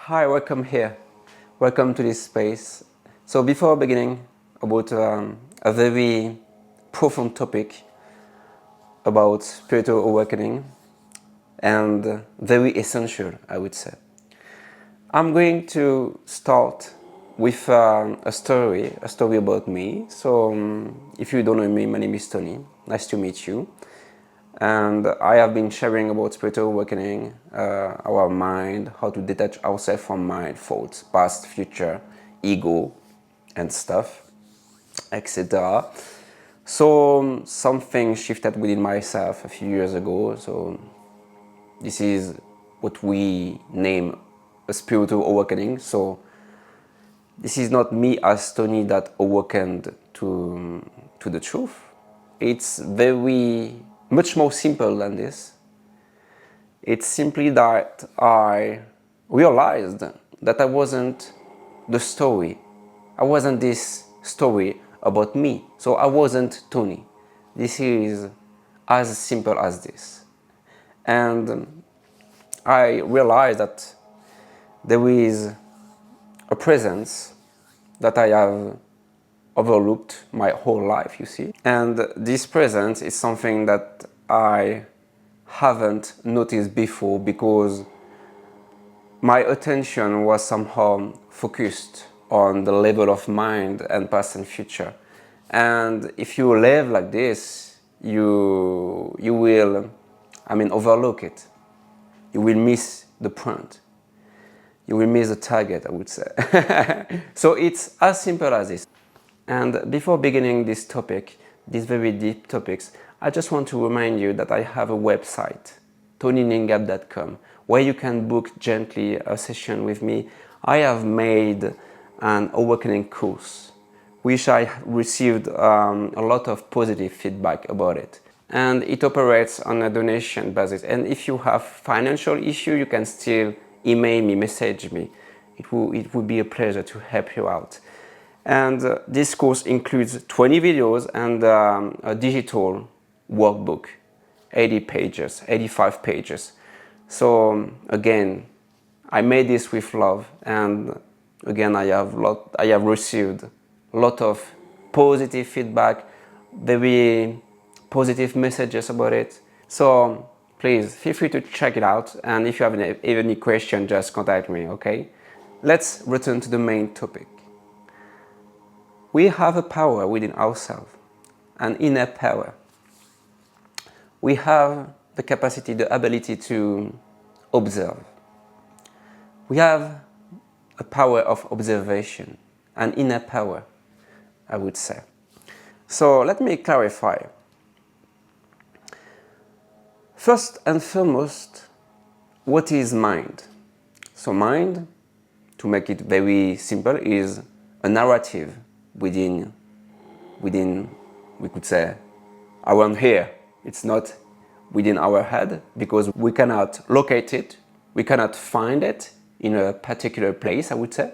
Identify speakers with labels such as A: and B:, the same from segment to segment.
A: Hi, welcome here. Welcome to this space. So before beginning about a very profound topic about spiritual awakening and very essential, I would say. I'm going to start with a story about me. So if you don't know me, my name is Tony. Nice to meet you. And I have been sharing about spiritual awakening, our mind, how to detach ourselves from mind, thoughts, past, future, ego, and stuff, etc. So something shifted within myself a few years ago. So this is what we name a spiritual awakening. So this is not me as Tony that awakened to the truth. It's very much more simple than this. It's simply that I realized that I wasn't the story. I wasn't this story about me. So I wasn't Tony. This is as simple as this. And I realized that there is a presence that I have overlooked my whole life, you see. And this presence is something that I haven't noticed before because my attention was somehow focused on the level of mind and past and future. And if you live like this, you will, overlook it. You will miss the point. You will miss the target, I would say. So it's as simple as this. And before beginning this topic, these very deep topics, I just want to remind you that I have a website, tonyningam.com, where you can book gently a session with me. I have made an awakening course, which I received a lot of positive feedback about it. And it operates on a donation basis. And if you have financial issue, you can still email me, message me. It would be a pleasure to help you out. And this course includes 20 videos and a digital workbook, 80 pages, 85 pages. So again, I made this with love, and again, I have received a lot of positive feedback, very positive messages about it. So please feel free to check it out, and if you have any question, just contact me, okay? Let's return to the main topic. We have a power within ourselves, an inner power. We have the capacity, the ability to observe. We have a power of observation, an inner power, I would say. So let me clarify. First and foremost, what is mind? So mind, to make it very simple, is a narrative within, we could say, around here. It's not within our head because we cannot locate it, we cannot find it in a particular place, I would say.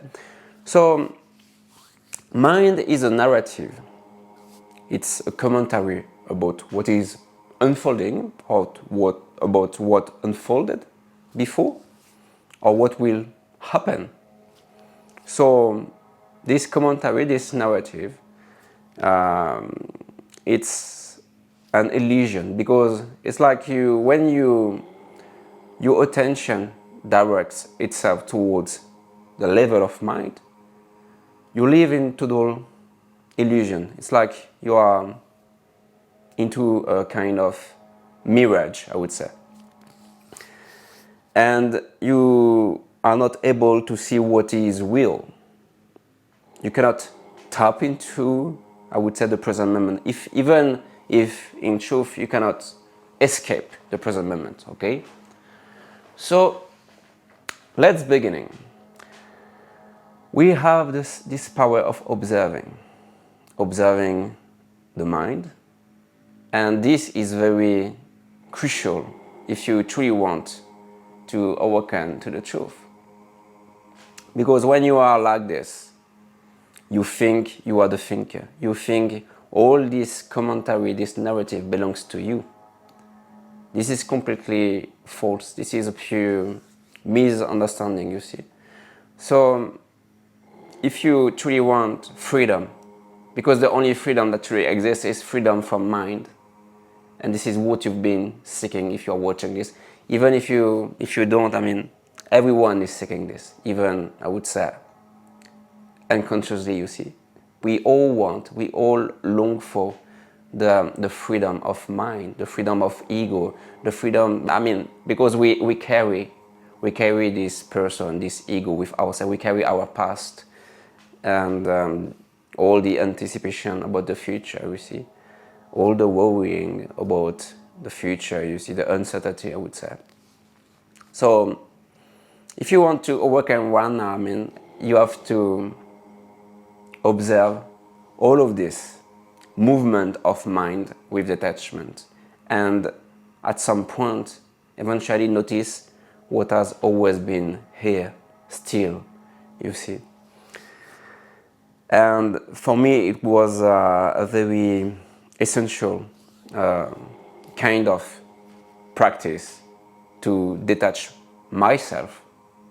A: So mind is a narrative. It's a commentary about what is unfolding, about what unfolded before, or what will happen. So this commentary, this narrative, it's an illusion because it's like when your attention directs itself towards the level of mind, you live in total illusion. It's like you are into a kind of mirage, I would say. And you are not able to see what is real. You cannot tap into, I would say, the present moment, even if in truth you cannot escape the present moment, okay? So let's begin. We have this power of observing the mind, and this is very crucial if you truly want to awaken to the truth. Because when you are like this, you think you are the thinker. You think all this commentary, this narrative belongs to you. This is completely false. This is a pure misunderstanding, you see. So if you truly want freedom, because the only freedom that truly exists is freedom from mind, and this is what you've been seeking if you're watching this. Even if you don't, I mean, everyone is seeking this. Even, I would say, unconsciously, you see. We all long for the freedom of mind, the freedom of ego, the freedom, I mean, because we carry this person, this ego with ourselves. We carry our past and all the anticipation about the future, you see. All the worrying about the future, you see, the uncertainty, I would say. So if you want to awaken right now, I mean, you have to observe all of this movement of mind with detachment, and at some point eventually notice what has always been here still, you see. And for me it was a very essential kind of practice to detach myself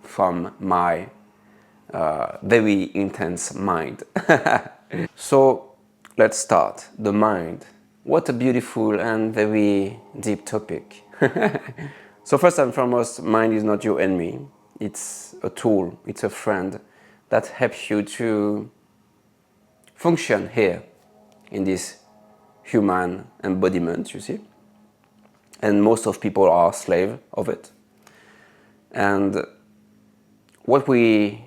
A: from my very intense mind. So let's start. The mind. What a beautiful and very deep topic. So first and foremost, mind is not your enemy. It's a tool, it's a friend that helps you to function here in this human embodiment, you see. And most of people are slave of it. And what we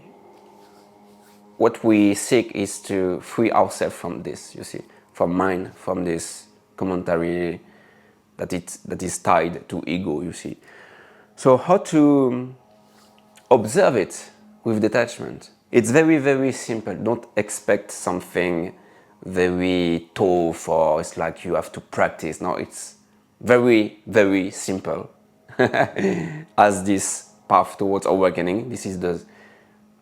A: seek is to free ourselves from this, you see, from mind, from this commentary that is tied to ego, you see. So how to observe it with detachment? It's very, very simple. Don't expect something very tough or it's like you have to practice. No, it's very, very simple. As this path towards awakening, this is the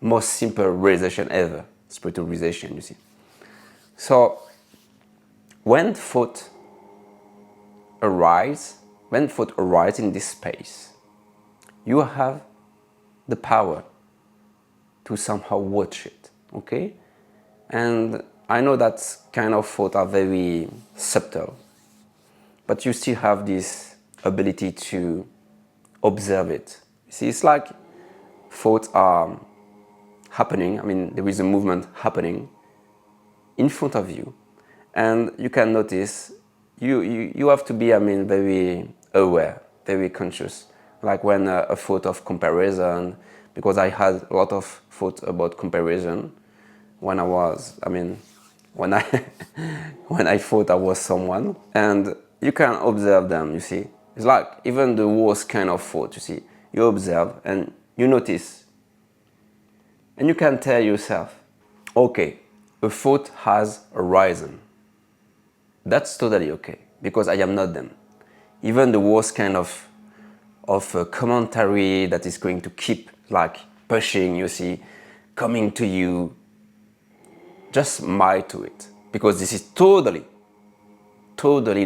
A: most simple realization ever, spiritual realization, you see. So when thought arises in this space, you have the power to somehow watch it, okay? And I know that kind of thoughts are very subtle, but you still have this ability to observe it. You see, it's like thoughts are happening. I mean, there is a movement happening in front of you, and you can notice. You have to be, I mean, very aware, very conscious. Like when a thought of comparison, because I had a lot of thoughts about comparison when I was, I mean, when I when I thought I was someone, and you can observe them. You see, it's like even the worst kind of thought. You see, you observe and you notice. And you can tell yourself, okay, a thought has arisen. That's totally okay, because I am not them. Even the worst kind of commentary that is going to keep like pushing, you see, coming to you, just smile to it, because this is totally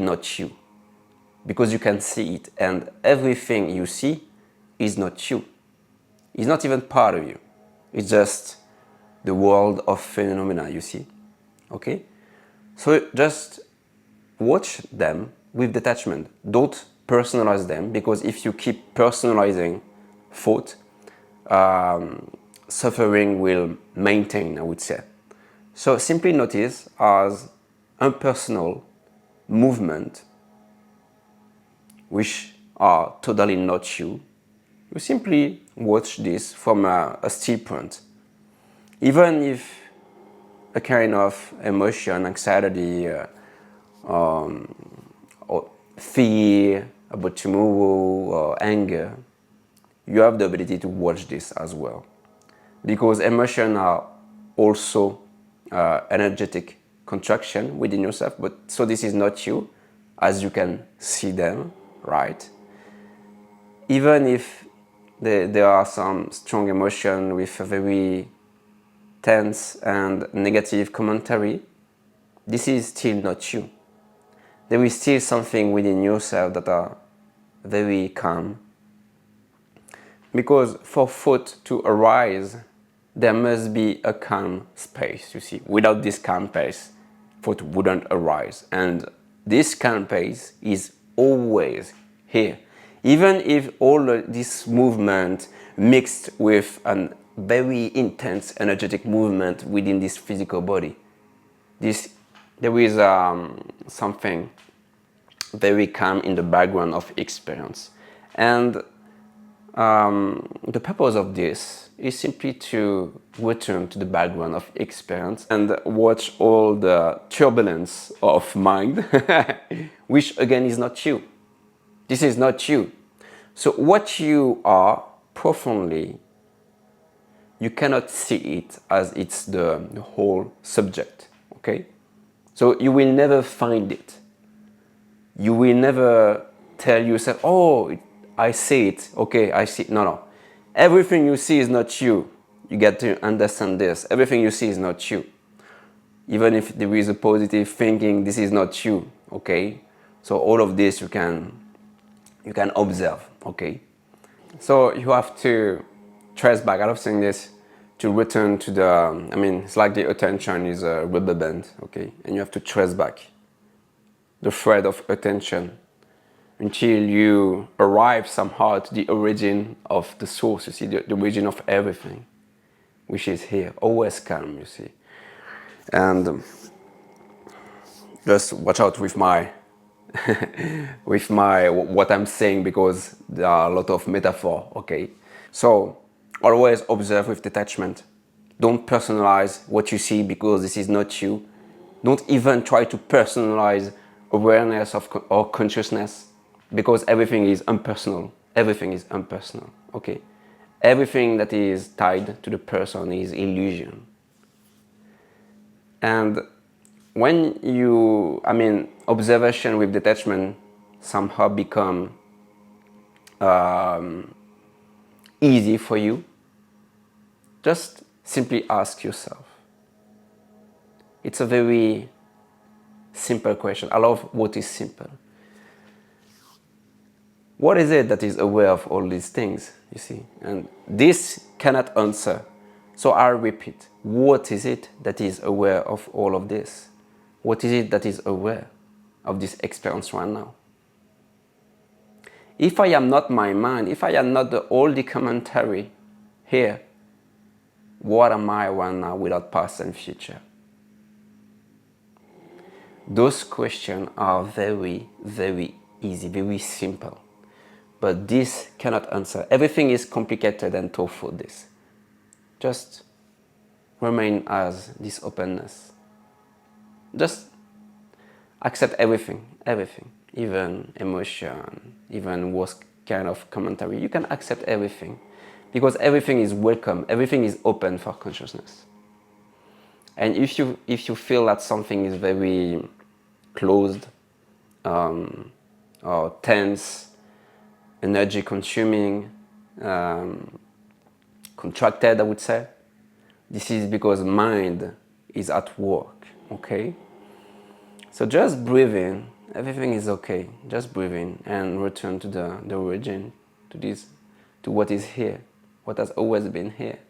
A: not you, because you can see it, and everything you see is not you. It's not even part of you. It's just the world of phenomena, you see. Okay? So just watch them with detachment. Don't personalize them, because if you keep personalizing thought, suffering will maintain, I would say. So simply notice as impersonal movement, which are totally not you. You simply watch this from a still point. Even if a kind of emotion, anxiety, or fear about tomorrow, or anger, you have the ability to watch this as well. Because emotions are also energetic contraction within yourself, but so this is not you, as you can see them, right? Even if there are some strong emotion with a very tense and negative commentary, this is still not you. There is still something within yourself that are very calm. Because for thought to arise, there must be a calm space, you see. Without this calm space, thought wouldn't arise. And this calm space is always here. Even if all this movement mixed with a very intense energetic movement within this physical body, there is something very calm in the background of experience. And the purpose of this is simply to return to the background of experience and watch all the turbulence of mind, which again is not you. This is not you. So what you are profoundly, you cannot see it as it's the whole subject, okay? So you will never find it. You will never tell yourself, oh, I see it, okay, I see it. No. Everything you see is not you. You get to understand this. Everything you see is not you. Even if there is a positive thinking, this is not you, okay? So all of this you can observe, okay? So you have to trace back. I love saying this, to return to the, it's like the attention is a rubber band, okay? And you have to trace back the thread of attention until you arrive somehow to the origin of the source, you see, the origin of everything, which is here, always calm, you see. And just watch out with my what I'm saying, because there are a lot of metaphor, okay? So always observe with detachment. Don't personalize what you see, because this is not you. Don't even try to personalize awareness or consciousness, because everything is impersonal. Everything is impersonal, okay? Everything that is tied to the person is illusion. And when you, observation with detachment somehow become easy for you, just simply ask yourself. It's a very simple question. I love what is simple. What is it that is aware of all these things, you see? And this cannot answer. So I'll repeat. What is it that is aware of all of this? What is it that is aware of this experience right now? If I am not my mind, if I am not all the commentary here, what am I right now without past and future? Those questions are very, very easy, very simple. But this cannot answer. Everything is complicated and tough for this. Just remain as this openness. Just accept everything, even emotion, even worst kind of commentary. You can accept everything, because everything is welcome, everything is open for consciousness. And if you feel that something is very closed or tense, energy consuming, contracted, I would say, this is because mind is at work, okay? So just breathe in, everything is okay. Just breathe in and return to the origin, to what is here, what has always been here.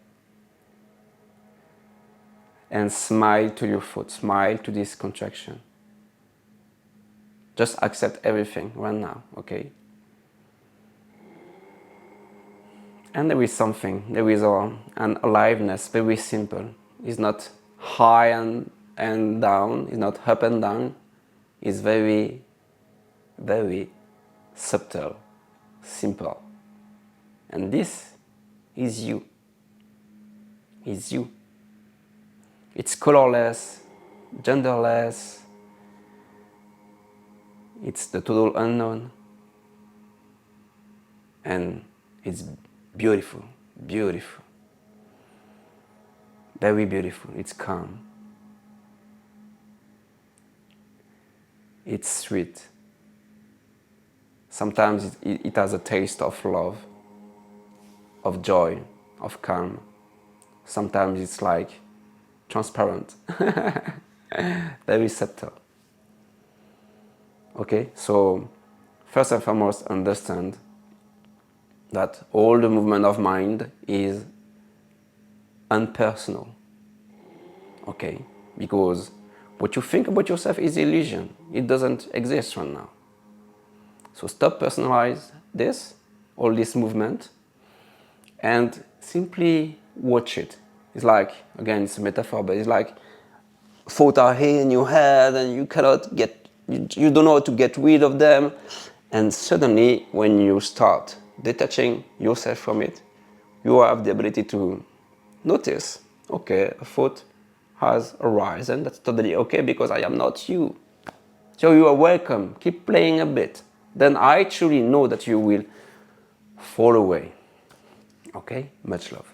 A: And smile to your foot, smile to this contraction. Just accept everything right now, okay? And there is something, there is an aliveness, very simple. It's not high and down, it's not up and down. It's very, very subtle, simple. And this is you. Is you. It's colorless, genderless. It's the total unknown. And it's beautiful, beautiful. Very beautiful. It's calm. It's sweet. Sometimes it has a taste of love, of joy, of calm. Sometimes it's like transparent, very subtle. Okay, so first and foremost, understand that all the movement of mind is unpersonal. Okay? Because what you think about yourself is illusion. It doesn't exist right now. So stop personalize this, all this movement, and simply watch it. It's like, again, it's a metaphor, but it's like thoughts are here in your head and you cannot get, you don't know how to get rid of them. And suddenly, when you start detaching yourself from it, you have the ability to notice, okay, a thought has arisen, that's totally okay because I am not you. So you are welcome, keep playing a bit. Then I truly know that you will fall away. Okay, much love.